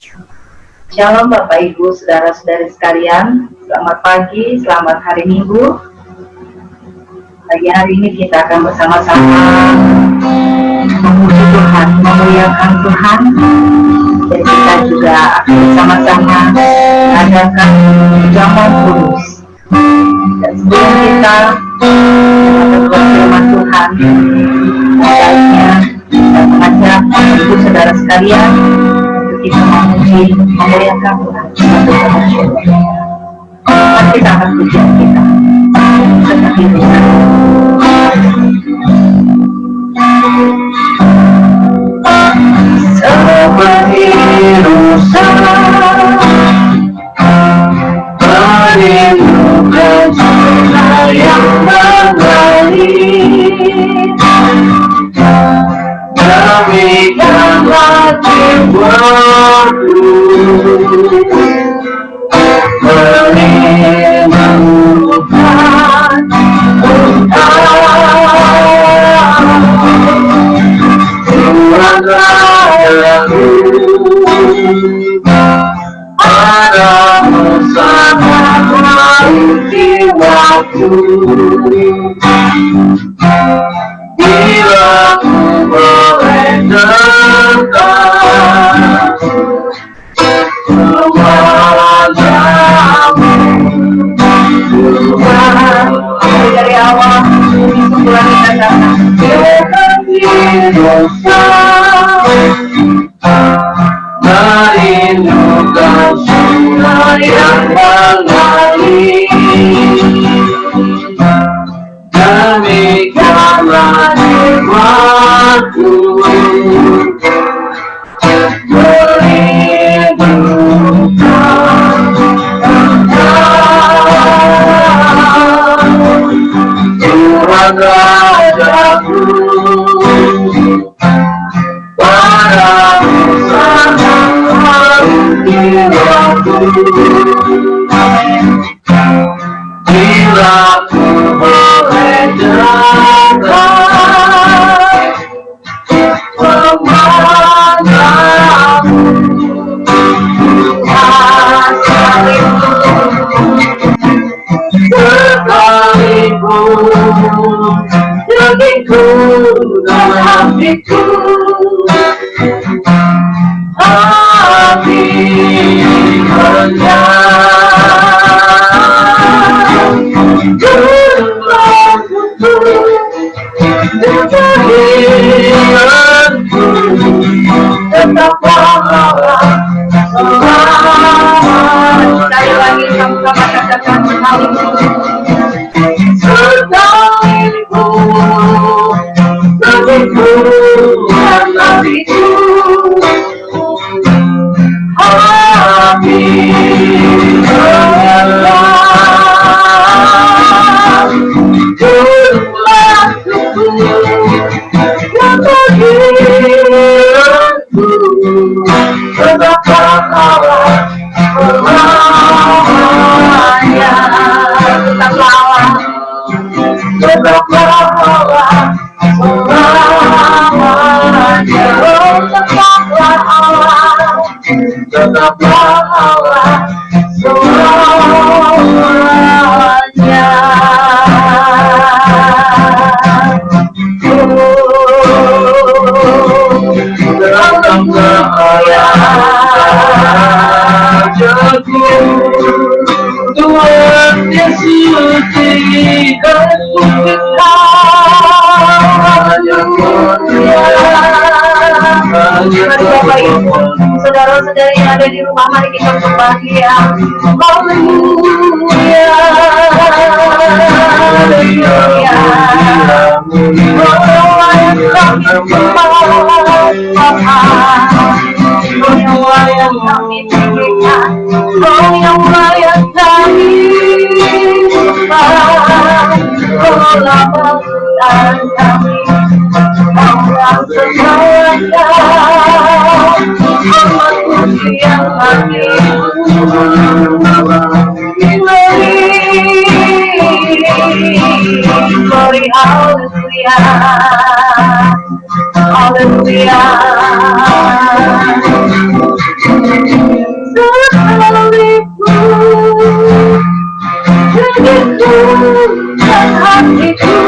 Shalom Bapak Ibu, saudara-saudari sekalian. Selamat pagi, selamat hari Minggu. Pagi hari ini kita akan bersama-sama memuji Tuhan, memuliakan Tuhan. Dan kita juga akan bersama-sama mengadakan jamuan kudus. Dan sebelum kita mengadakan firman Tuhan, baiknya dan mengajak ibu saudara sekalian untuk kita memuji, memuliakan Tuhan. Mari kita akan pujian kita seperti itu. Seperti rusa merindukan cinta yang mengalir, demikianlah jiwaku merindukan Tuhan rajaku, padamu sangat baik jiwaku. Bila ku boleh dekat kepadamu Tuhan, dari awal sebulan kita datang dosa merindukan surga yang mengalir, demikianlah jiwaku merindukan Tuhan rajaku, padamu sangat baik jiwaku. Bila ku boleh dekat kepadamu sekalipun dagingku dan hatiku, hati menyang gerakku keinginanku tetap pahala selama. Sekali lagi sama-sama katakan sekalipun dagingku dan hatiku, hati menyerang gerakku yang bagianku tetap pahala selamanya. Tetap pahala, tetap pahala selamanya. Tetaplah Allah, tetaplah Allah selamanya. Datanglah rajaku, Tuhan Yesus tidak Bapak Ibu, saudara-saudari yang ada di rumah, mari kita berbahagia. Haleluya, haleluya. Kau yang kami sembah, Kau yang layak kami tinggikan, Kau yang layak kami sembah. Kau lambangkan kami, Kau yang semuanya. Amat puji yang kami glory, haleluya, haleluya. Diriku dan hatiku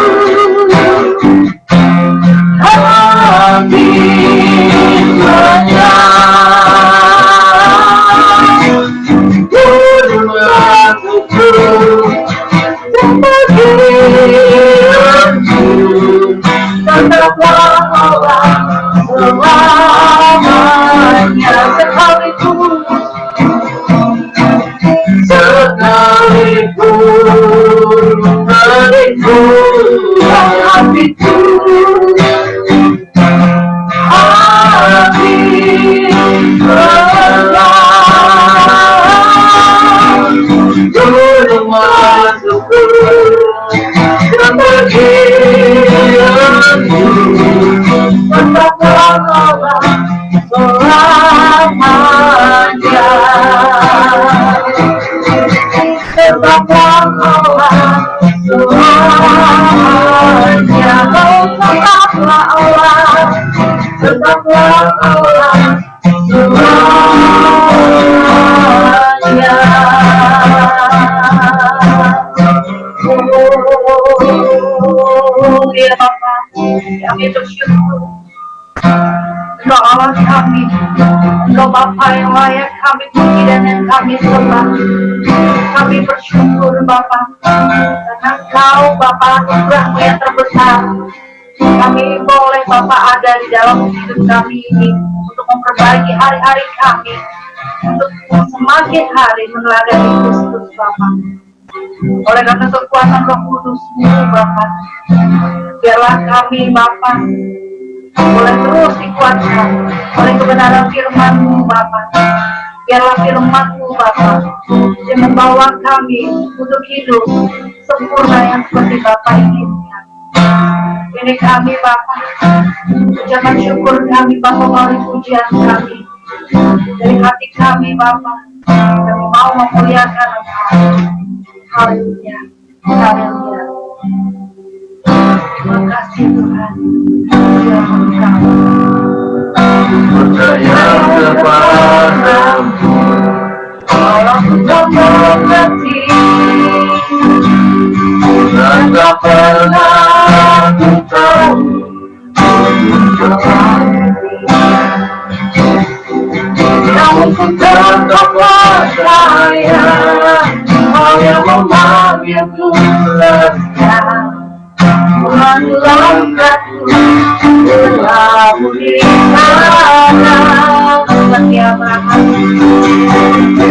Kami bersyukur Engkau Allah kami, Engkau Bapa yang layak kami puji dan yang kami sembah. Kami bersyukur Bapa, karena Engkau Bapa anugerah-Mu yang terbesar. Kami boleh Bapa ada di dalam hidup kami ini untuk memperbaiki hari-hari kami, untuk semakin hari meneladani Kristus Bapa. Oleh karena kekuatan Roh Kudus-Mu Bapa, biarlah kami Bapa boleh terus dikuatkan oleh kebenaran firman-Mu Bapa. Biarlah firman-Mu Bapa yang membawa kami untuk hidup sempurna yang seperti Bapa inginkan. Ini kami Bapa, ucapan syukur kami Bapa melalui pujian kami dari hati kami Bapa. Kami mau memuliakan Engkau. Haleluya, haleluya. Terima kasih Tuhan. Ya Engkau. Percaya kepadamu, Allah sudah mengerti dan tak pernah ku tahu namun ku tetap percaya Kau yang memanggilku setia melangkahku berlabuh di sana setiap hati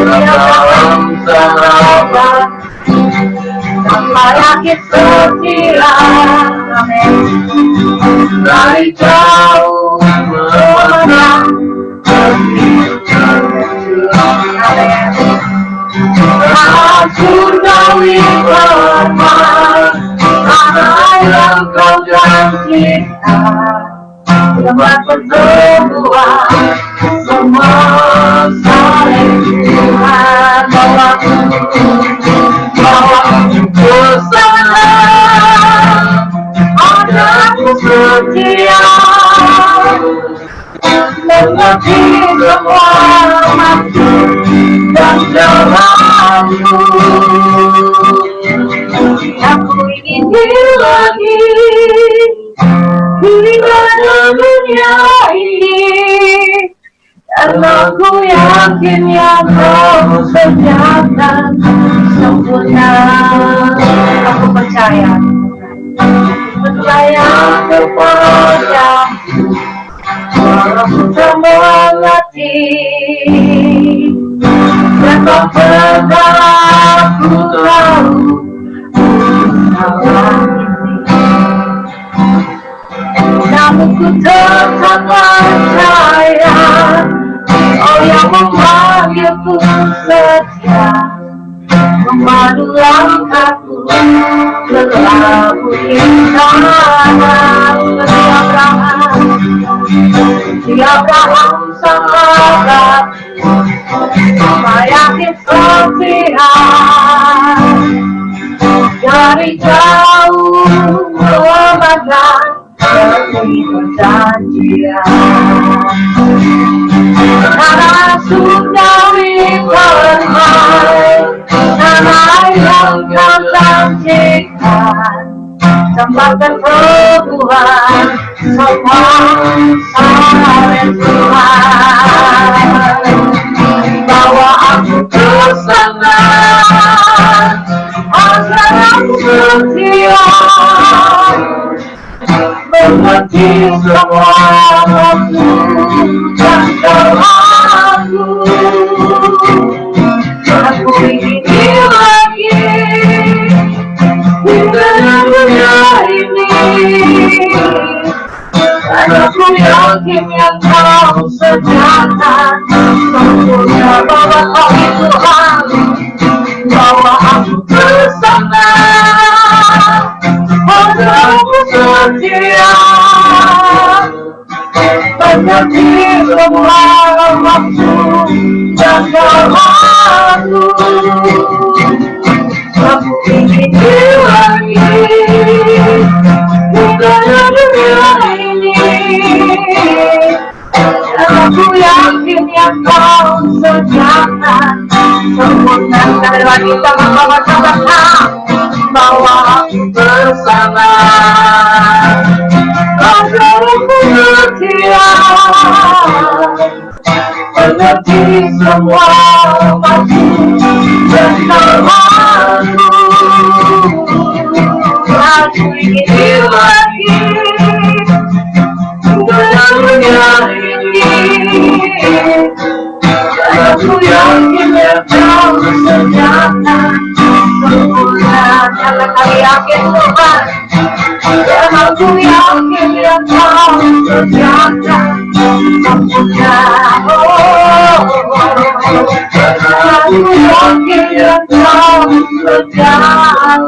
dalam sahabat tanpa yakin setia amin dari jauh memandang aku tahu firman apa yang Kau janjikan tempat pertemuan semua saling Tuhan bawaku ke sana padaku setia mengerti semua maksud dan jalanku. Aku ingin lagi tinggal dunia ini, karena aku yakin yang Kau sediakan sempurna. Aku percaya kepada walau sudah mengerti dan tak pernah ku tahu namun ku tetap percaya Kau yang memanggilku setia memandu langkahku berlabuh di sana setiap Abraham sahabat apa yakin setia dari jauh memandang demi perjanjian Karena sudah dipermai nama yang kau janjikan, tempat pertemuan semua saleh Tuhan. Bawa aku ke sana agar aku setia mengerti semua maksud dan doaku. Aku ingin lagi di dalam dunia ini, karena aku yakin yang kau sediakan sempurna. Bawa kami Tuhan, bawa aku ke sana agar aku setia mengerti semua maksud dan doaku. Aku ingin lagi di dalam dunia ini, dan aku yakin yang kau sediakan sempurna. Sekali lagi sama-sama bawa aku bersama agar aku setia mengerti semua maksud dan doaku. Aku ingin lagi dalam dunia ini, dan aku yakin yang kau sediakan sempurna. Karena kami yakin Tuhan, dan aku yakin yang kau sediakan sempurna. Aku yakin yang kau sediakan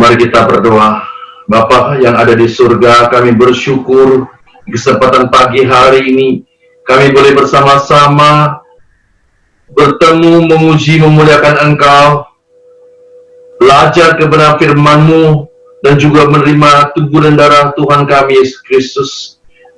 Mari kita berdoa. Bapa yang ada di surga, kami bersyukur di kesempatan pagi hari ini kami boleh bersama-sama bertemu, memuji, memuliakan Engkau, belajar kebenaran firman-Mu, dan juga menerima tubuh dan darah Tuhan kami Yesus Kristus.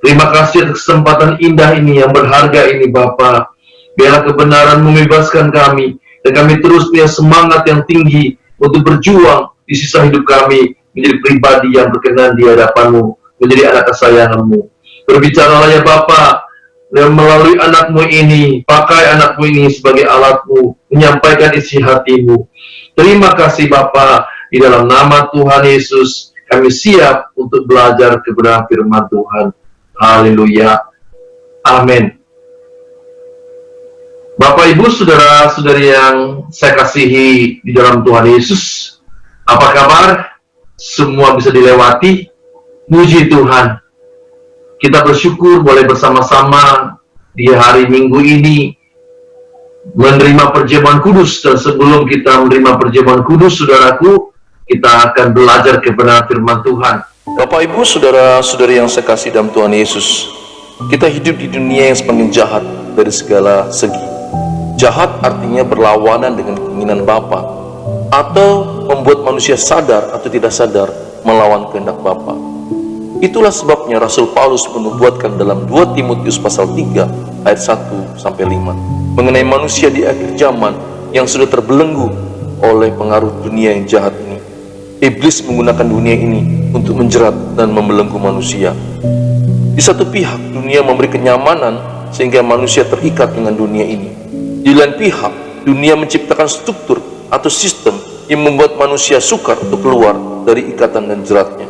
Terima kasih atas kesempatan indah ini yang berharga ini Bapa. Biarlah kebenaran membebaskan kami, dan kami terus punya semangat yang tinggi untuk berjuang di sisa hidup kami menjadi pribadi yang berkenan di hadapan-Mu, menjadi anak kesayangan-Mu. Berbicaralah ya Bapa, melalui anak-Mu ini, pakai anak-Mu ini sebagai alat-Mu, menyampaikan isi hati-Mu. Terima kasih Bapa, di dalam nama Tuhan Yesus, kami siap untuk belajar kebenaran firman Tuhan. Haleluya. Amin. Bapak, Ibu, Saudara-saudari yang saya kasihi di dalam Tuhan Yesus, apa kabar? Semua bisa dilewati? Puji Tuhan. Kita bersyukur boleh bersama-sama di hari Minggu ini menerima perjamuan kudus. Dan sebelum kita menerima perjamuan kudus, saudaraku, kita akan belajar kebenaran firman Tuhan. Bapak, Ibu, Saudara-saudari yang saya kasih dalam Tuhan Yesus, kita hidup di dunia yang semakin jahat dari segala segi. Jahat artinya berlawanan dengan keinginan Bapa, atau membuat manusia sadar atau tidak sadar melawan kehendak Bapa. Itulah sebabnya Rasul Paulus menubuatkan dalam 2 Timotius pasal 3 ayat 1-5 mengenai manusia di akhir zaman yang sudah terbelenggu oleh pengaruh dunia yang jahat ini. Iblis menggunakan dunia ini untuk menjerat dan membelenggu manusia. Di satu pihak, dunia memberi kenyamanan sehingga manusia terikat dengan dunia ini. Di lain pihak, dunia menciptakan struktur atau sistem yang membuat manusia sukar untuk keluar dari ikatan dan jeratnya.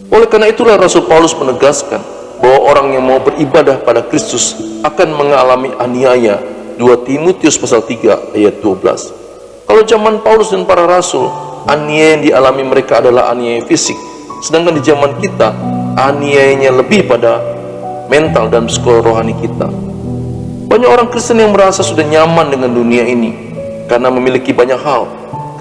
Oleh karena itulah Rasul Paulus menegaskan bahwa orang yang mau beribadah pada Kristus akan mengalami aniaya. 2 Timotius pasal 3 ayat 12. Kalau zaman Paulus dan para rasul, aniaya yang dialami mereka adalah aniaya fisik, sedangkan di zaman kita, aniayanya lebih pada mental dan psikologi rohani kita. Banyak orang Kristen yang merasa sudah nyaman dengan dunia ini karena memiliki banyak hal,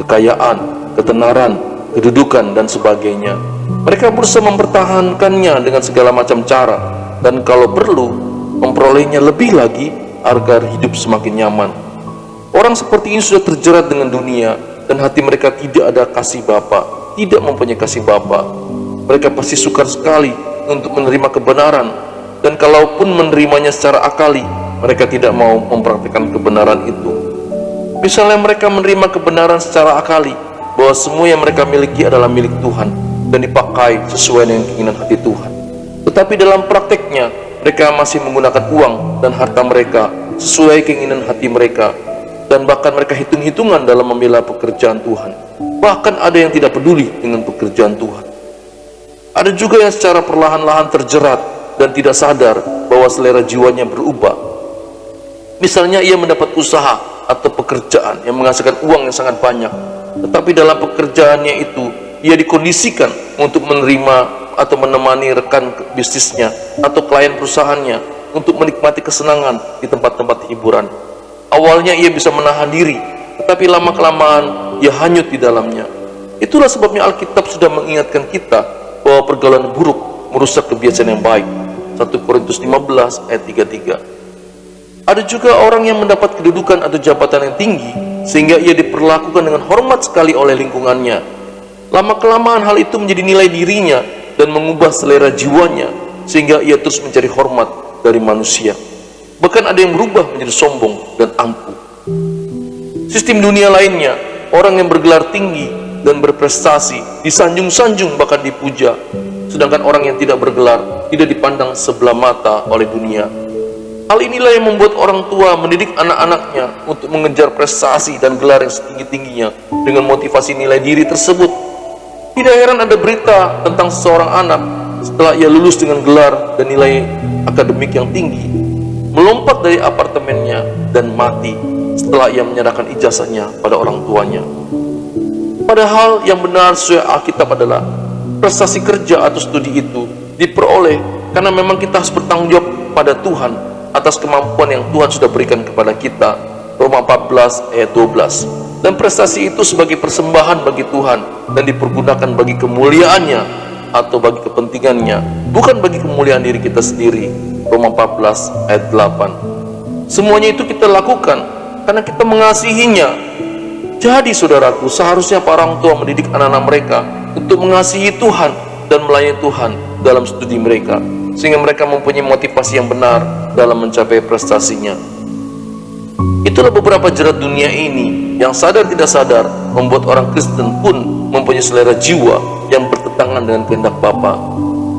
kekayaan, ketenaran, kedudukan, dan sebagainya. Mereka berusaha mempertahankannya dengan segala macam cara, dan kalau perlu, memperolehnya lebih lagi agar hidup semakin nyaman. Orang seperti ini sudah terjerat dengan dunia dan hati mereka tidak ada kasih Bapa, tidak mempunyai kasih Bapa. Mereka pasti sukar sekali untuk menerima kebenaran, dan kalaupun menerimanya secara akali, mereka tidak mau mempraktikkan kebenaran itu. Misalnya mereka menerima kebenaran secara akali bahwa semua yang mereka miliki adalah milik Tuhan dan dipakai sesuai dengan keinginan hati Tuhan. Tetapi dalam prakteknya mereka masih menggunakan uang dan harta mereka sesuai keinginan hati mereka, dan bahkan mereka hitung-hitungan dalam membela pekerjaan Tuhan. Bahkan ada yang tidak peduli dengan pekerjaan Tuhan. Ada juga yang secara perlahan-lahan terjerat dan tidak sadar bahwa selera jiwanya berubah. Misalnya ia mendapat usaha atau pekerjaan yang menghasilkan uang yang sangat banyak, tetapi dalam pekerjaannya itu ia dikondisikan untuk menerima atau menemani rekan bisnisnya atau klien perusahaannya untuk menikmati kesenangan di tempat-tempat hiburan. Awalnya ia bisa menahan diri, tetapi lama-kelamaan ia hanyut di dalamnya. Itulah sebabnya Alkitab sudah mengingatkan kita bahwa pergaulan buruk merusak kebiasaan yang baik. 1 Korintus 15 ayat 33. Ada juga orang yang mendapat kedudukan atau jabatan yang tinggi sehingga ia diperlakukan dengan hormat sekali oleh lingkungannya. Lama-kelamaan hal itu menjadi nilai dirinya dan mengubah selera jiwanya sehingga ia terus mencari hormat dari manusia. Bahkan ada yang berubah menjadi sombong dan angkuh. Sistem dunia lainnya, orang yang bergelar tinggi dan berprestasi disanjung-sanjung bahkan dipuja, sedangkan orang yang tidak bergelar tidak dipandang sebelah mata oleh dunia. Hal inilah yang membuat orang tua mendidik anak-anaknya untuk mengejar prestasi dan gelar yang setinggi-tingginya dengan motivasi nilai diri tersebut. Tidak heran ada berita tentang seorang anak setelah ia lulus dengan gelar dan nilai akademik yang tinggi, melompat dari apartemennya dan mati setelah ia menyerahkan ijazahnya pada orang tuanya. Padahal yang benar sesuai Alkitab adalah prestasi kerja atau studi itu diperoleh karena memang kita harus bertanggung jawab pada Tuhan atas kemampuan yang Tuhan sudah berikan kepada kita. Roma 14 ayat 12. Dan prestasi itu sebagai persembahan bagi Tuhan dan dipergunakan bagi kemuliaannya atau bagi kepentingannya, bukan bagi kemuliaan diri kita sendiri. Roma 14 ayat 8. Semuanya itu kita lakukan karena kita mengasihinya. Jadi saudaraku, seharusnya para orang tua mendidik anak-anak mereka untuk mengasihi Tuhan dan melayani Tuhan dalam studi mereka, sehingga mereka mempunyai motivasi yang benar dalam mencapai prestasinya. Itulah beberapa jerat dunia ini yang sadar tidak sadar membuat orang Kristen pun mempunyai selera jiwa yang bertentangan dengan kehendak Bapa.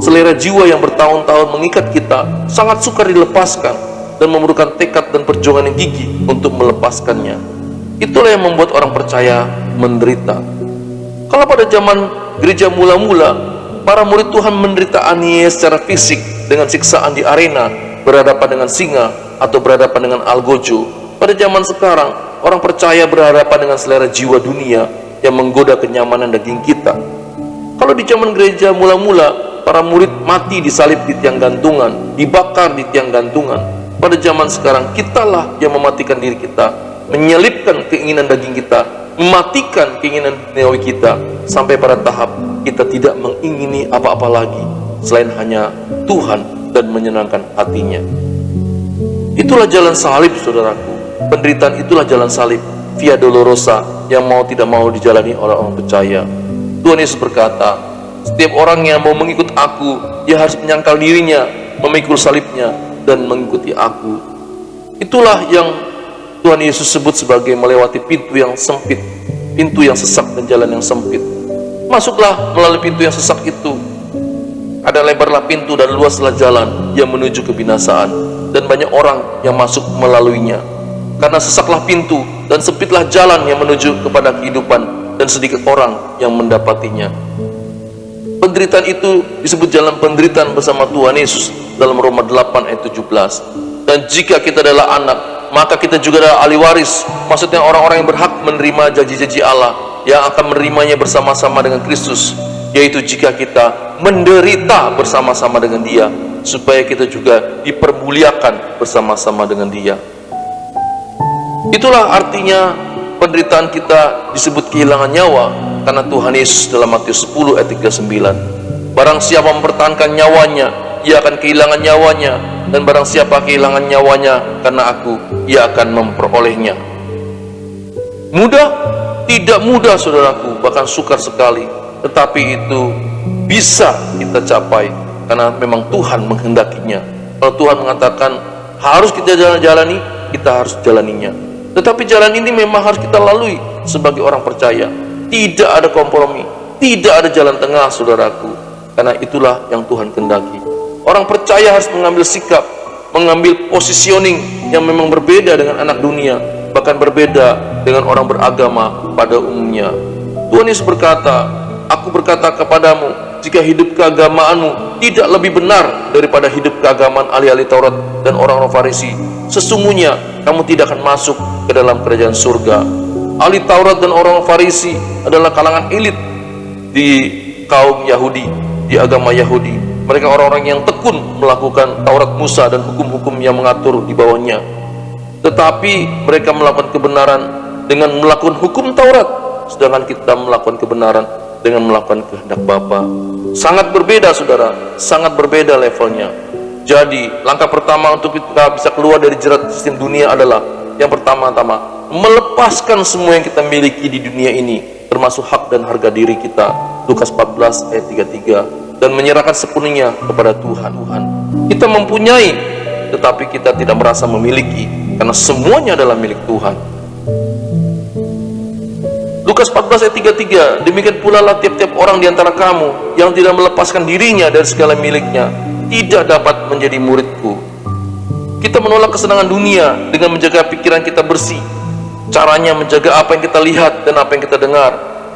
Selera jiwa yang bertahun-tahun mengikat kita sangat sukar dilepaskan dan memerlukan tekad dan perjuangan yang gigih untuk melepaskannya. Itulah yang membuat orang percaya menderita. Kalau pada zaman gereja mula-mula, para murid Tuhan menderita aniaya secara fisik dengan siksaan di arena, berhadapan dengan singa atau berhadapan dengan algojo. Pada zaman sekarang, orang percaya berhadapan dengan selera jiwa dunia yang menggoda kenyamanan daging kita. Kalau di zaman gereja mula-mula, para murid mati disalib di tiang gantungan, dibakar di tiang gantungan. Pada zaman sekarang, kitalah yang mematikan diri kita, menyelipkan keinginan daging kita, mematikan keinginan duniawi kita, sampai pada tahap kita tidak mengingini apa-apa lagi selain hanya Tuhan dan menyenangkan hatinya. Itulah jalan salib, saudaraku. Penderitaan itulah jalan salib, via dolorosa, yang mau tidak mau dijalani oleh orang percaya. Tuhan Yesus berkata, setiap orang yang mau mengikut aku, dia harus menyangkal dirinya, memikul salibnya, dan mengikuti aku. Itulah yang Tuhan Yesus sebut sebagai melewati pintu yang sempit, pintu yang sesak dan jalan yang sempit. Masuklah melalui pintu yang sesak itu. Ada lebarlah pintu dan luaslah jalan yang menuju kebinasaan, dan banyak orang yang masuk melaluinya. Karena sesaklah pintu dan sempitlah jalan yang menuju kepada kehidupan, dan sedikit orang yang mendapatinya. Penderitaan itu disebut jalan penderitaan bersama Tuhan Yesus dalam Roma 8 ayat 17. Dan jika kita adalah anak, maka kita juga adalah ahli waris, maksudnya orang-orang yang berhak menerima janji-janji Allah yang akan menerimanya bersama-sama dengan Kristus, yaitu jika kita menderita bersama-sama dengan Dia, supaya kita juga dipermuliakan bersama-sama dengan Dia. Itulah artinya penderitaan kita disebut kehilangan nyawa, karena Tuhan Yesus dalam Matius 10 ayat 39. Barang siapa mempertahankan nyawanya, ia akan kehilangan nyawanya, dan barang siapa kehilangan nyawanya karena aku, ia akan memperolehnya. Mudah? Tidak mudah saudaraku, bahkan sukar sekali. Tetapi itu bisa kita capai karena memang Tuhan menghendakinya. Kalau Tuhan mengatakan harus kita jalani, kita harus jalaninya. Tetapi jalan ini memang harus kita lalui sebagai orang percaya. Tidak ada kompromi, tidak ada jalan tengah saudaraku. Karena itulah yang Tuhan kehendaki. Orang percaya harus mengambil sikap, mengambil positioning yang memang berbeda dengan anak dunia, bahkan berbeda dengan orang beragama pada umumnya. Tuhan Yesus berkata, "Aku berkata kepadamu, jika hidup keagamaanmu tidak lebih benar daripada hidup keagamaan ahli-ahli Taurat dan orang-orang Farisi, sesungguhnya kamu tidak akan masuk ke dalam kerajaan surga." Ahli Taurat dan orang Farisi adalah kalangan elit di kaum Yahudi, di agama Yahudi. Mereka orang-orang yang tekun melakukan Taurat Musa dan hukum-hukum yang mengatur di bawahnya. Tetapi mereka melakukan kebenaran dengan melakukan hukum Taurat, sedangkan kita melakukan kebenaran dengan melakukan kehendak Bapa. Sangat berbeda saudara, sangat berbeda levelnya. Jadi langkah pertama untuk kita bisa keluar dari jerat sistem dunia adalah yang pertama-tama melepaskan semua yang kita miliki di dunia ini, termasuk hak dan harga diri kita. Lukas 14 ayat 33. Dan menyerahkan sepenuhnya kepada Tuhan. Kita mempunyai, tetapi kita tidak merasa memiliki, karena semuanya adalah milik Tuhan. Lukas 14 ayat 33. Demikian pula lah tiap-tiap orang di antara kamu yang tidak melepaskan dirinya dari segala miliknya tidak dapat menjadi muridku. Kita menolak kesenangan dunia dengan menjaga pikiran kita bersih. Caranya menjaga apa yang kita lihat dan apa yang kita dengar.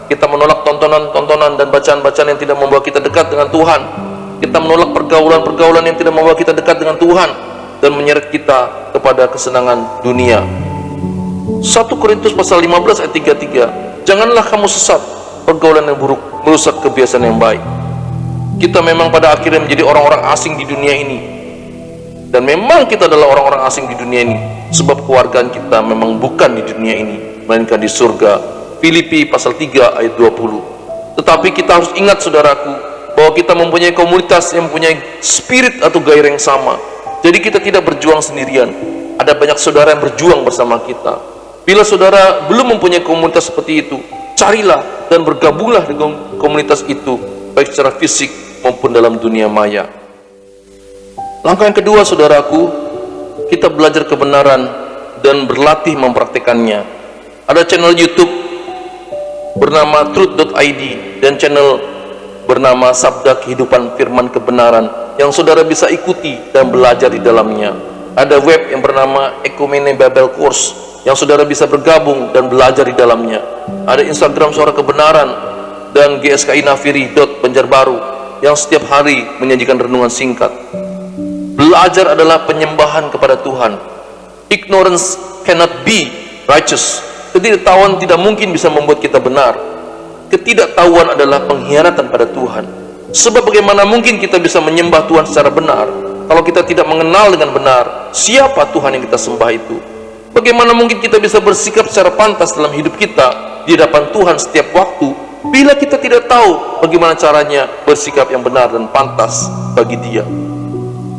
Kita menolak tontonan-tontonan dan bacaan-bacaan yang tidak membawa kita dekat dengan Tuhan. Kita menolak pergaulan-pergaulan yang tidak membawa kita dekat dengan Tuhan dan menyeret kita kepada kesenangan dunia. 1 Korintus pasal 15 ayat 33. Janganlah kamu sesat, pergaulan yang buruk merusak kebiasaan yang baik. Kita memang pada akhirnya menjadi orang-orang asing di dunia ini. Dan memang kita adalah orang-orang asing di dunia ini, sebab keluargaan kita memang bukan di dunia ini, melainkan di surga. Filipi pasal 3 ayat 20. Tetapi kita harus ingat saudaraku, bahwa kita mempunyai komunitas yang mempunyai spirit atau gairah yang sama. Jadi kita tidak berjuang sendirian. Ada banyak saudara yang berjuang bersama kita. Bila saudara belum mempunyai komunitas seperti itu, carilah dan bergabunglah dengan komunitas itu, baik secara fisik maupun dalam dunia maya. Langkah yang kedua saudaraku, kita belajar kebenaran dan berlatih mempraktekannya. Ada channel YouTube bernama truth.id dan channel bernama Sabda Kehidupan Firman Kebenaran yang saudara bisa ikuti dan belajar di dalamnya. Ada web yang bernama Ekumene Bible Course yang saudara bisa bergabung dan belajar di dalamnya. Ada Instagram Suara Kebenaran dan GSKI Nafiri Banjarbaru yang setiap hari menyajikan renungan singkat. Belajar adalah penyembahan kepada Tuhan. Ignorance cannot be righteous. Ketidaktahuan tidak mungkin bisa membuat kita benar. Ketidaktahuan adalah pengkhianatan pada Tuhan. Sebab bagaimana mungkin kita bisa menyembah Tuhan secara benar kalau kita tidak mengenal dengan benar siapa Tuhan yang kita sembah itu? Bagaimana mungkin kita bisa bersikap secara pantas dalam hidup kita di hadapan Tuhan setiap waktu bila kita tidak tahu bagaimana caranya bersikap yang benar dan pantas bagi Dia?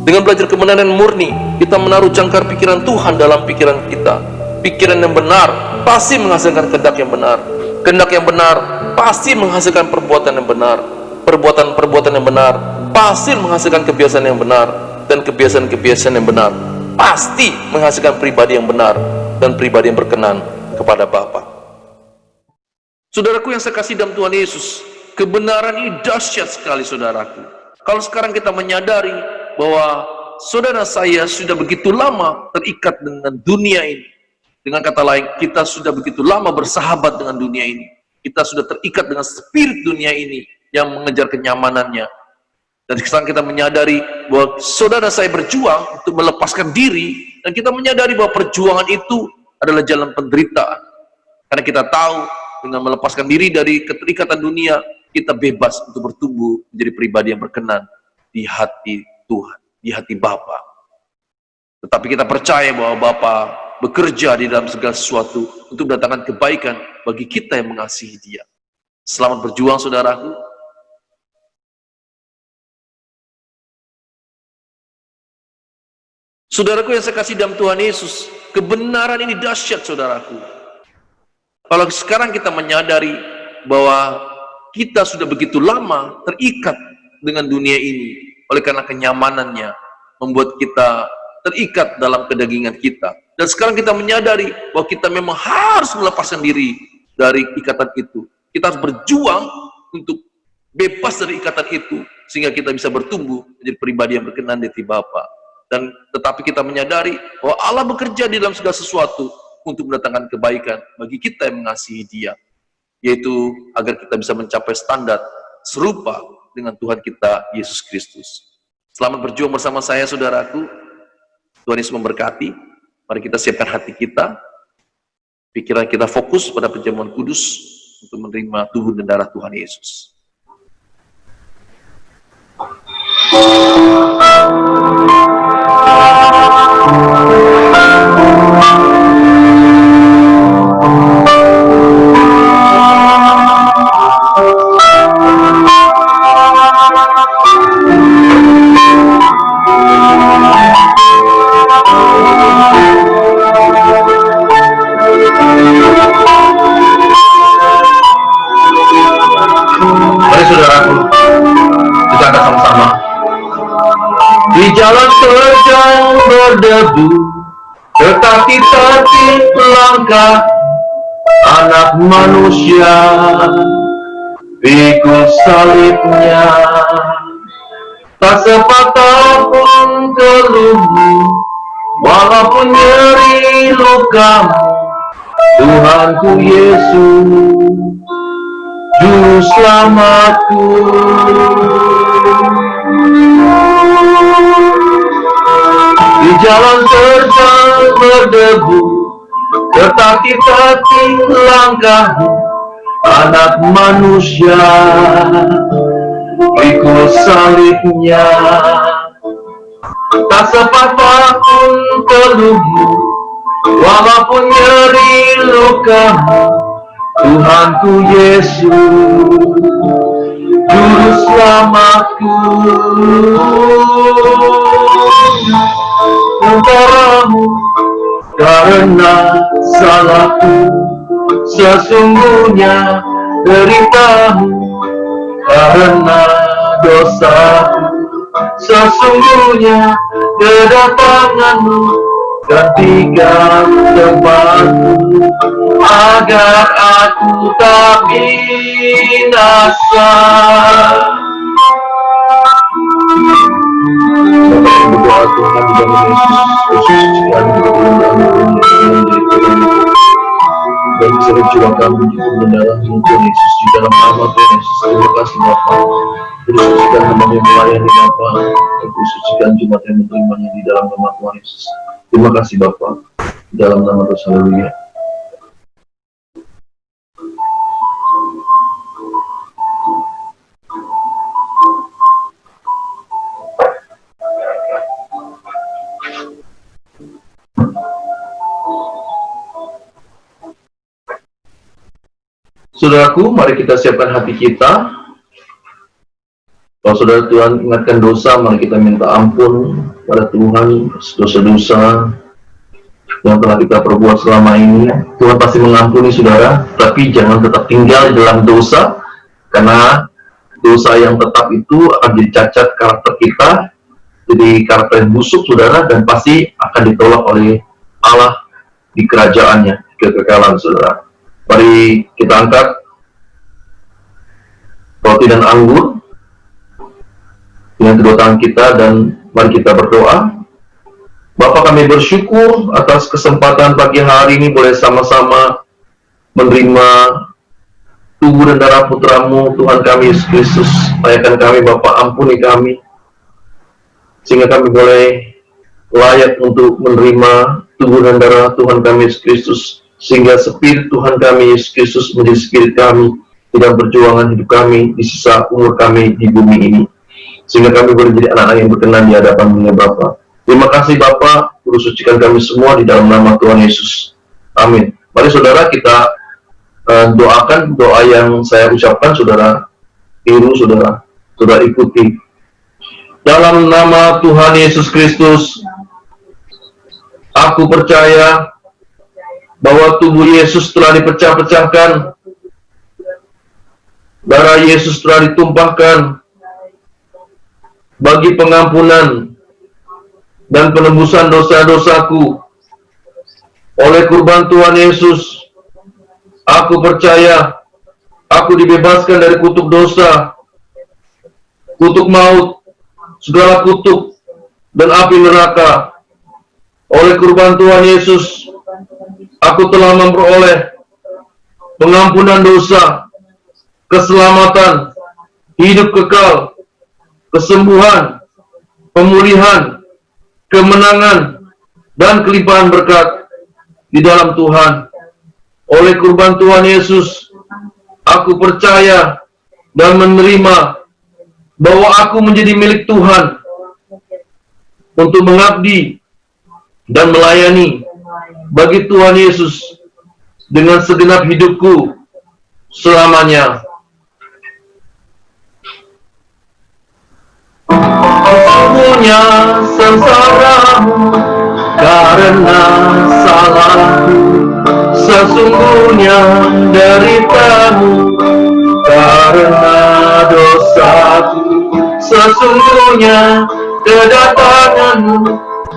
Dengan belajar kebenaran murni, kita menaruh jangkar pikiran Tuhan dalam pikiran kita. Pikiran yang benar pasti menghasilkan kehendak yang benar. Kehendak yang benar pasti menghasilkan perbuatan yang benar. Perbuatan-perbuatan yang benar pasti menghasilkan kebiasaan yang benar. Dan kebiasaan-kebiasaan yang benar pasti menghasilkan pribadi yang benar dan pribadi yang berkenan kepada Bapa. Saudaraku yang saya kasih dalam Tuhan Yesus, kebenaran ini dahsyat sekali saudaraku. Kalau sekarang kita menyadari bahwa saudara saya sudah begitu lama terikat dengan dunia ini. Dengan kata lain, kita sudah begitu lama bersahabat dengan dunia ini. Kita sudah terikat dengan spirit dunia ini yang mengejar kenyamanannya. Dan sekarang kita menyadari bahwa saudara saya berjuang untuk melepaskan diri, dan kita menyadari bahwa perjuangan itu adalah jalan penderitaan. Karena kita tahu dengan melepaskan diri dari keterikatan dunia, kita bebas untuk bertumbuh menjadi pribadi yang berkenan di hati Tuhan, di hati Bapa. Tetapi kita percaya bahwa Bapa bekerja di dalam segala sesuatu untuk mendatangkan kebaikan bagi kita yang mengasihi Dia. Selamat berjuang saudaraku. Saudaraku yang saya kasih dalam Tuhan Yesus, kebenaran ini dahsyat saudaraku. Kalau sekarang kita menyadari bahwa kita sudah begitu lama terikat dengan dunia ini, oleh karena kenyamanannya membuat kita terikat dalam kedagingan kita. Dan sekarang kita menyadari bahwa kita memang harus melepaskan diri dari ikatan itu. Kita harus berjuang untuk bebas dari ikatan itu, sehingga kita bisa bertumbuh menjadi pribadi yang berkenan di hati Bapa. Dan tetapi kita menyadari bahwa Allah bekerja di dalam segala sesuatu untuk mendatangkan kebaikan bagi kita yang mengasihi Dia, yaitu agar kita bisa mencapai standar serupa dengan Tuhan kita Yesus Kristus. Selamat berjuang bersama saya, saudaraku. Tuhan Yesus memberkati. Mari kita siapkan hati kita, pikiran kita fokus pada perjamuan kudus untuk menerima tubuh dan darah Tuhan Yesus. Mari saudaraku, kita akan sama-sama. Di jalan terjang berdebu, tetapi tertib langkah Anak Manusia, pikul salibnya. Tak sepatah pun keluhmu, walaupun nyeri lukamu, Tuhanku Yesus, Juru Selamatku. Di jalan terjal berdebu, tetapi tertib langkahmu, Anak Manusia, pikul salibnya. Tak sepatah pun keluhmu, walaupun nyeri lukamu, Tuhanku Yesus, Juru Selamatku. Engkau karena salahku, sesungguhnya deritamu. Karena dosaku, sesungguhnya kedatanganmu. Gantikan tempatku, agar aku tak binasa. Bapak berdoa Tuhan di dalam Yesus, khususkan dan bisa jiwa kami di dalam Tuhan Yesus, di dalam nama Tuhan Yesus. Terima kasih Bapak, khususkan nama yang melayani Bapak, khususkan jemaat yang menerimanya di dalam nama Tuhan Yesus. Terima kasih Bapak, di dalam nama Tuhan. Haleluya. Saudaraku, mari kita siapkan hati kita. Kalau saudara Tuhan ingatkan dosa, mari kita minta ampun pada Tuhan dosa-dosa yang telah kita perbuat selama ini. Tuhan pasti mengampuni saudara, tapi jangan tetap tinggal di dalam dosa, karena dosa yang tetap itu akan jadi cacat karakter kita, jadi karakter yang busuk saudara, dan pasti akan ditolak oleh Allah di kerajaannya, kekekalan saudara. Mari kita angkat roti dan anggur dengan kedua tangan kita dan mari kita berdoa. Bapa, kami bersyukur atas kesempatan pagi hari ini boleh sama-sama menerima tubuh dan darah putra-Mu, Tuhan kami Yesus Kristus. Layakan kami Bapa, ampuni kami, sehingga kami boleh layak untuk menerima tubuh dan darah Tuhan kami Yesus Kristus, sehingga spirit Tuhan kami Yesus Kristus menjadi spirit kami di dalam perjuangan hidup kami di sisa umur kami di bumi ini, sehingga kami boleh jadi anak-anak yang berkenan di hadapan-Mu Bapa. Terima kasih Bapa, Guru sucikan kami semua di dalam nama Tuhan Yesus. Amin. Mari saudara kita doakan doa yang saya ucapkan, saudara tiru, saudara ikuti. Dalam nama Tuhan Yesus Kristus, aku percaya bahwa tubuh Yesus telah dipecah-pecahkan, darah Yesus telah ditumpahkan bagi pengampunan dan penebusan dosa-dosaku. Oleh kurban Tuhan Yesus, aku percaya aku dibebaskan dari kutuk dosa, kutuk maut, segala kutuk, dan api neraka. Oleh kurban Tuhan Yesus, aku telah memperoleh pengampunan dosa, keselamatan, hidup kekal, kesembuhan, pemulihan, kemenangan, dan kelimpahan berkat di dalam Tuhan. Oleh kurban Tuhan Yesus, aku percaya dan menerima bahwa aku menjadi milik Tuhan untuk mengabdi dan melayani bagi Tuhan Yesus dengan segenap hidupku selamanya. Sesungguhnya sengsaramu karena salahku, sesungguhnya deritamu karena dosaku, sesungguhnya kedatanganmu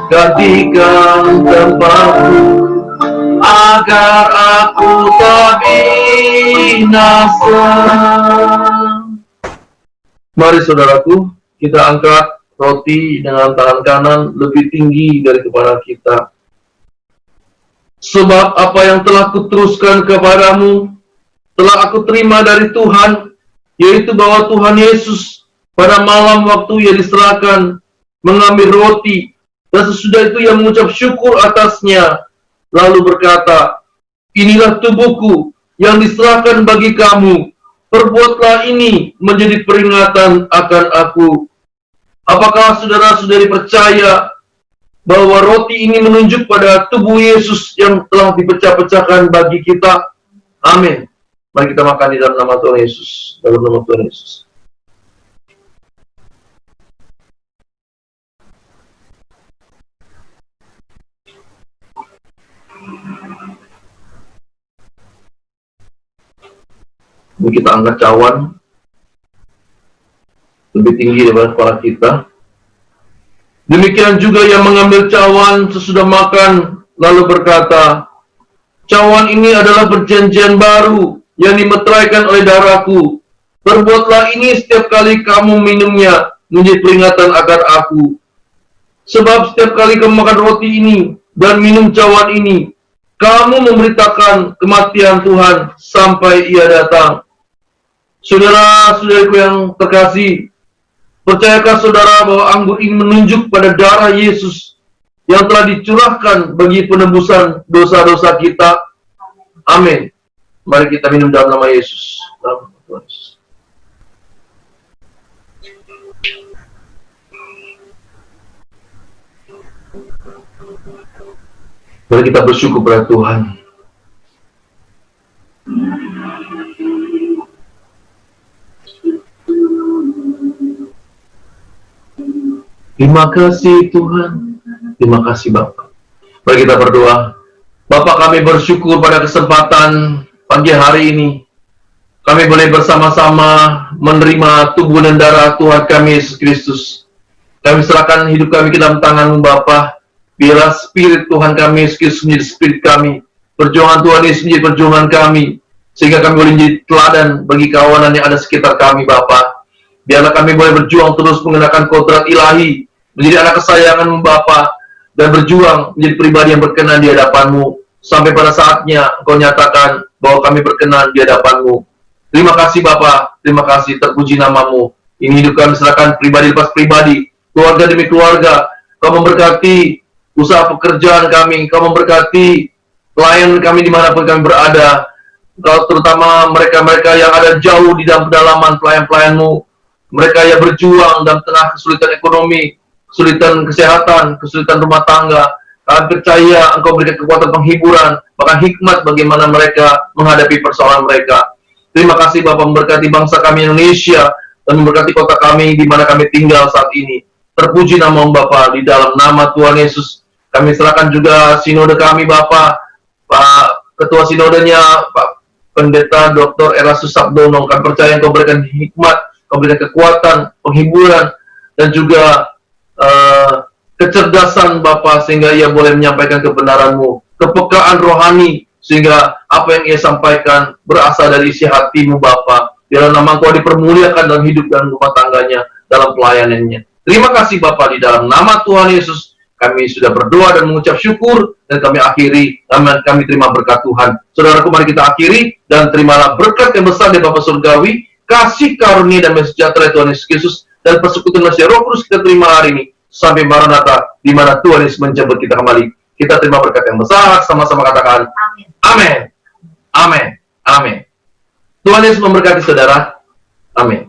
gantikan tempatku agar aku tak binasa. Mari saudaraku, kita angkat roti dengan tangan kanan lebih tinggi dari kepala kita. Sebab apa yang telah kuteruskan kepadamu telah aku terima dari Tuhan, yaitu bahwa Tuhan Yesus pada malam waktu ia diserahkan mengambil roti, dan sesudah itu ia mengucap syukur atasnya, lalu berkata, "Inilah tubuhku yang diserahkan bagi kamu. Perbuatlah ini menjadi peringatan akan aku." Apakah saudara-saudari percaya bahwa roti ini menunjuk pada tubuh Yesus yang telah dipecah-pecahkan bagi kita? Amin. Mari kita makan di dalam nama Tuhan Yesus. Dalam nama Tuhan Yesus. Ini kita angkat cawan lebih tinggi daripada kepala kita. Demikian juga yang mengambil cawan sesudah makan, lalu berkata, "Cawan ini adalah perjanjian baru yang dimeteraikan oleh darahku. Perbuatlah ini setiap kali kamu minumnya menjadi peringatan akan aku. Sebab setiap kali kamu makan roti ini dan minum cawan ini, kamu memberitakan kematian Tuhan sampai ia datang." Saudara-saudariku yang terkasih, percayakah saudara bahwa anggur ini menunjuk pada darah Yesus yang telah dicurahkan bagi penebusan dosa-dosa kita? Amin. Mari kita minum dalam nama Yesus. Dalam nama Tuhan Yesus. Mari kita bersyukur pada Tuhan. Terima kasih Tuhan. Terima kasih Bapa. Mari kita berdoa. Bapa, kami bersyukur pada kesempatan pagi hari ini. Kami boleh bersama-sama menerima tubuh dan darah Tuhan kami Yesus Kristus. Kami serahkan hidup kami ke dalam tangan-Mu Bapa. Biarlah Spirit Tuhan kami Yesus Kristus menjadi Spirit kami. Perjuangan Tuhan Yesus menjadi perjuangan kami. Sehingga kami boleh menjadi teladan bagi kawanan yang ada sekitar kami Bapa. Biarlah kami boleh berjuang terus mengenakan kodrat ilahi, menjadi anak kesayangan-Mu Bapa, dan berjuang menjadi pribadi yang berkenan di hadapan-Mu, sampai pada saatnya Engkau nyatakan bahwa kami berkenan di hadapan-Mu. Terima kasih Bapa, terima kasih, terpuji nama-Mu. Ini hidup kami serahkan pribadi lepas pribadi, keluarga demi keluarga. Kau memberkati usaha pekerjaan kami, Kau memberkati pelayan kami dimanapun kami berada. Kau terutama mereka-mereka yang ada jauh di dalam pedalaman, pelayan-pelayan-Mu, mereka yang berjuang dalam tengah kesulitan ekonomi, kesulitan kesehatan, kesulitan rumah tangga. Kami percaya Engkau berikan kekuatan penghiburan, bahkan hikmat bagaimana mereka menghadapi persoalan mereka. Terima kasih Bapa, memberkati bangsa kami Indonesia, dan memberkati kota kami di mana kami tinggal saat ini. Terpuji nama-Mu Bapa, di dalam nama Tuhan Yesus. Kami serahkan juga sinode kami Bapa, Pak Ketua Sinodenya Pak Pendeta Dr. Erastus Sabdono. Kami percaya Engkau berikan hikmat, Engkau berikan kekuatan, penghiburan, dan juga kecerdasan Bapa, sehingga ia boleh menyampaikan kebenaran-Mu, kepekaan rohani, sehingga apa yang ia sampaikan berasal dari isi hati-Mu Bapa. Biarlah nama Engkau dipermuliakan dalam hidup dan rumah tangganya, dalam pelayanannya. Terima kasih Bapa, di dalam nama Tuhan Yesus kami sudah berdoa dan mengucap syukur, dan kami akhiri, kami terima berkat Tuhan. Saudaraku, mari kita akhiri, dan terimalah berkat yang besar dari Bapa Surgawi, kasih karunia dan sejahtera Tuhan Yesus Kristus, dan persekutuan Roh Kudus kita terima hari ini, sampai Maranatha, di mana Tuhan Yesus menjemput kita kembali. Kita terima berkat yang besar, sama-sama katakan, amin, amin, amin. Tuhan Yesus memberkati saudara, amin.